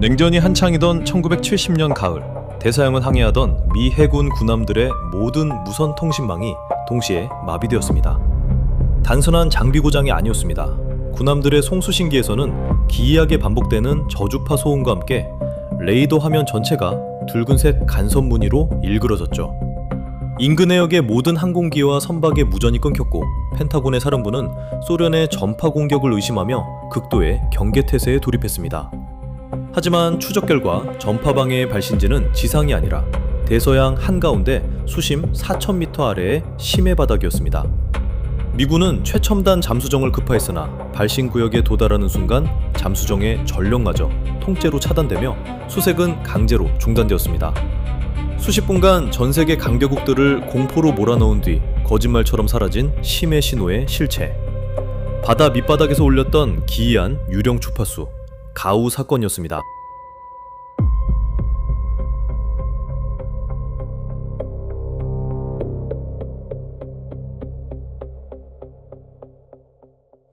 냉전이 한창이던 1970년 가을, 대서양을 항해하던 미 해군 군함들의 모든 무선 통신망이 동시에 마비되었습니다. 단순한 장비 고장이 아니었습니다. 군함들의 송수신기에서는 기이하게 반복되는 저주파 소음과 함께 레이더 화면 전체가 붉은색 간섭 무늬로 일그러졌죠. 인근 해역의 모든 항공기와 선박의 무전이 끊겼고, 펜타곤의 사령부는 소련의 전파 공격을 의심하며 극도의 경계태세에 돌입했습니다. 하지만 추적 결과 전파 방해의 발신지는 지상이 아니라 대서양 한가운데 수심 4,000m 아래의 심해 바닥이었습니다. 미군은 최첨단 잠수정을 급파했으나 발신 구역에 도달하는 순간 잠수정의 전력마저 통째로 차단되며 수색은 강제로 중단되었습니다. 수십 분간 전 세계 강대국들을 공포로 몰아넣은 뒤 거짓말처럼 사라진 심해 신호의 실체. 바다 밑바닥에서 울렸던 기이한 유령 주파수, 가우 사건이었습니다.